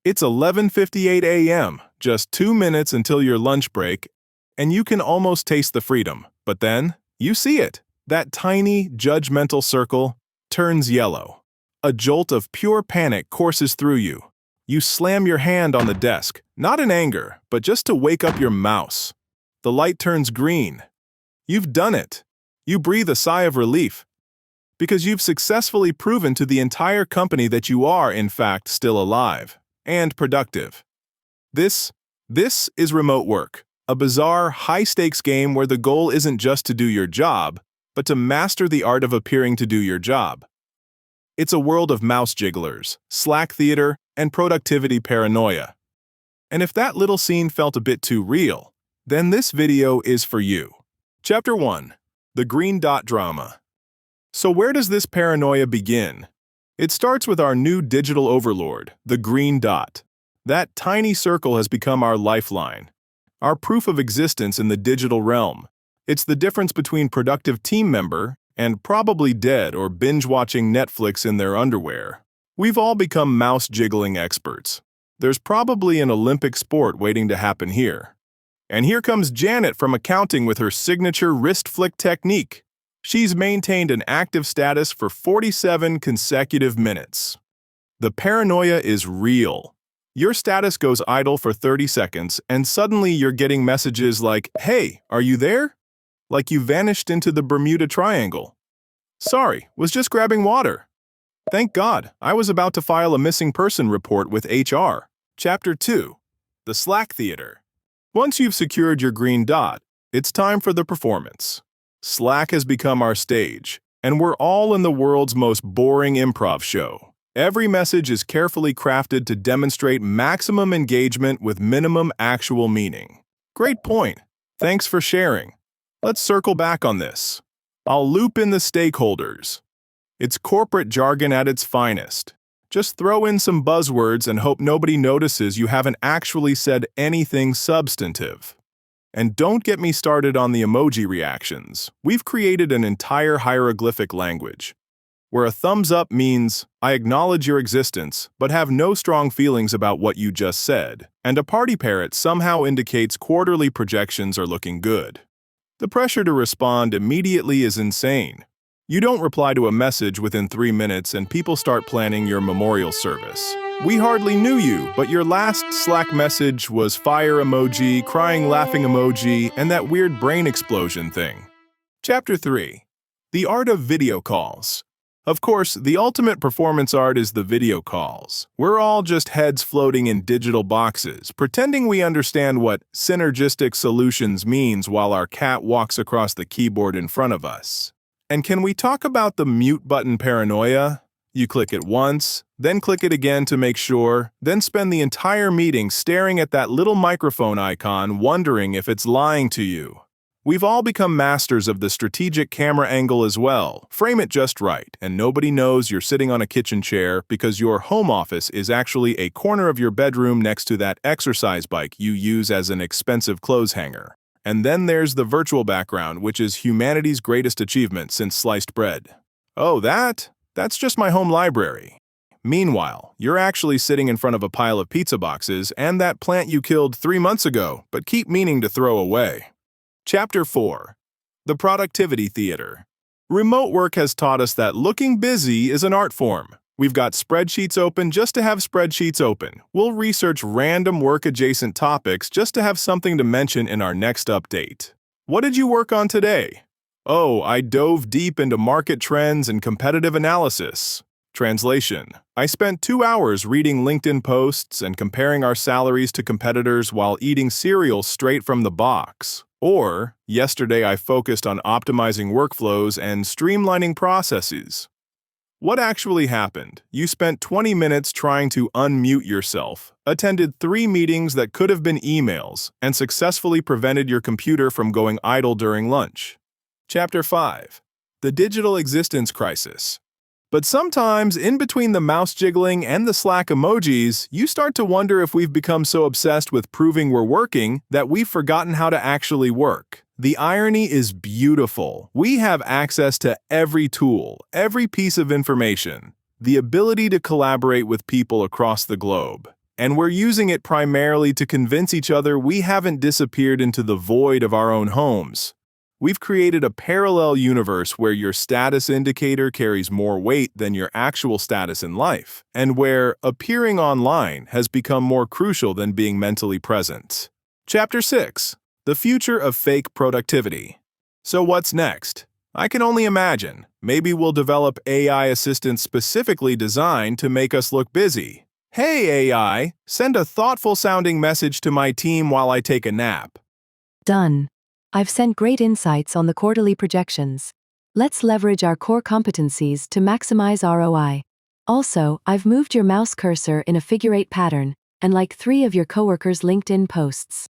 It's 11:58 a.m., just 2 minutes until your lunch break, and you can almost taste the freedom. But then, you see it. That tiny, judgmental circle turns yellow. A jolt of pure panic courses through you. You slam your hand on the desk, not in anger, but just to wake up your mouse. The light turns green. You've done it. You breathe a sigh of relief, because you've successfully proven to the entire company that you are, in fact, still alive and productive. This is remote work, a bizarre, high-stakes game where the goal isn't just to do your job, but to master the art of appearing to do your job. It's a world of mouse jigglers, Slack theater, and productivity paranoia. And if that little scene felt a bit too real, then this video is for you. Chapter 1. The Green Dot Drama. So where does this paranoia begin? It starts with our new digital overlord, the green dot. That tiny circle has become our lifeline, our proof of existence in the digital realm. It's the difference between productive team member and probably dead or binge-watching Netflix in their underwear. We've all become mouse-jiggling experts. There's probably an Olympic sport waiting to happen here. And here comes Janet from accounting with her signature wrist flick technique. She's maintained an active status for 47 consecutive minutes. The paranoia is real. Your status goes idle for 30 seconds, and suddenly you're getting messages like, "Hey, are you there?" Like you vanished into the Bermuda Triangle. "Sorry, was just grabbing water." "Thank God, I was about to file a missing person report with HR." Chapter 2. The Slack Theater. Once you've secured your green dot, it's time for the performance. Slack has become our stage, and we're all in the world's most boring improv show. Every message is carefully crafted to demonstrate maximum engagement with minimum actual meaning. Great point. Thanks for sharing. Let's circle back on this. I'll loop in the stakeholders. It's corporate jargon at its finest. Just throw in some buzzwords and hope nobody notices you haven't actually said anything substantive. And don't get me started on the emoji reactions. We've created an entire hieroglyphic language, where a thumbs up means, "I acknowledge your existence, but have no strong feelings about what you just said," and a party parrot somehow indicates quarterly projections are looking good. The pressure to respond immediately is insane. You don't reply to a message within 3 minutes and people start planning your memorial service. We hardly knew you, but your last Slack message was fire emoji, crying laughing emoji, and that weird brain explosion thing. Chapter 3. The Art of Video Calls. Of course, the ultimate performance art is the video calls. We're all just heads floating in digital boxes, pretending we understand what synergistic solutions means while our cat walks across the keyboard in front of us. And can we talk about the mute button paranoia? You click it once, then click it again to make sure, then spend the entire meeting staring at that little microphone icon, wondering if it's lying to you. We've all become masters of the strategic camera angle as well. Frame it just right, and nobody knows you're sitting on a kitchen chair because your home office is actually a corner of your bedroom next to that exercise bike you use as an expensive clothes hanger. And then there's the virtual background, which is humanity's greatest achievement since sliced bread. Oh, that's just my home library. Meanwhile, you're actually sitting in front of a pile of pizza boxes and that plant you killed 3 months ago, but keep meaning to throw away. Chapter 4. The Productivity Theater. Remote work has taught us that looking busy is an art form. We've got spreadsheets open just to have spreadsheets open. We'll research random work-adjacent topics just to have something to mention in our next update. What did you work on today? Oh, I dove deep into market trends and competitive analysis. Translation: I spent 2 hours reading LinkedIn posts and comparing our salaries to competitors while eating cereal straight from the box. Or, yesterday I focused on optimizing workflows and streamlining processes. What actually happened? You spent 20 minutes trying to unmute yourself, attended 3 meetings that could have been emails, and successfully prevented your computer from going idle during lunch. Chapter 5. The Digital Existence Crisis. But sometimes, in between the mouse jiggling and the Slack emojis, you start to wonder if we've become so obsessed with proving we're working that we've forgotten how to actually work. The irony is beautiful. We have access to every tool, every piece of information, the ability to collaborate with people across the globe. and we're using it primarily to convince each other we haven't disappeared into the void of our own homes. We've created a parallel universe where your status indicator carries more weight than your actual status in life, and where appearing online has become more crucial than being mentally present. Chapter 6. The Future of Fake Productivity. So what's next? I can only imagine. Maybe we'll develop AI assistants specifically designed to make us look busy. Hey AI, send a thoughtful-sounding message to my team while I take a nap. Done. I've sent great insights on the quarterly projections. Let's leverage our core competencies to maximize ROI. Also, I've moved your mouse cursor in a figure-8 pattern, and like 3 of your coworkers' LinkedIn posts.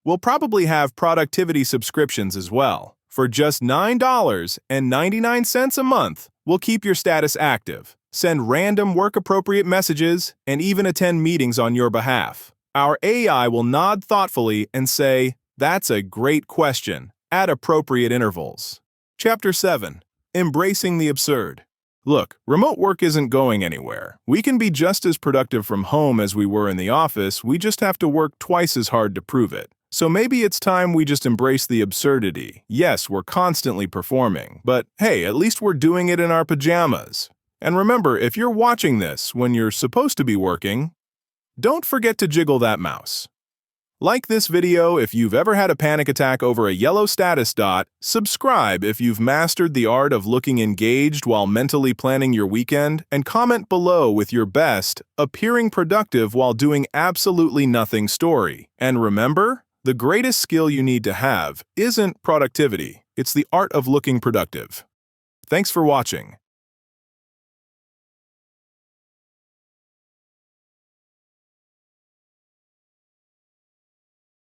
We'll probably have productivity subscriptions as well. For just $9.99 a month, we'll keep your status active, send random work-appropriate messages, and even attend meetings on your behalf. Our AI will nod thoughtfully and say, "That's a great question," at appropriate intervals. Chapter 7. Embracing the Absurd. Look, remote work isn't going anywhere. We can be just as productive from home as we were in the office, we just have to work twice as hard to prove it. So maybe it's time we just embrace the absurdity. Yes, we're constantly performing, but hey, at least we're doing it in our pajamas. And remember, if you're watching this when you're supposed to be working, don't forget to jiggle that mouse. Like this video if you've ever had a panic attack over a yellow status dot, subscribe if you've mastered the art of looking engaged while mentally planning your weekend, and comment below with your best, appearing productive while doing absolutely nothing story. And remember, the greatest skill you need to have isn't productivity, it's the art of looking productive. Thanks for watching.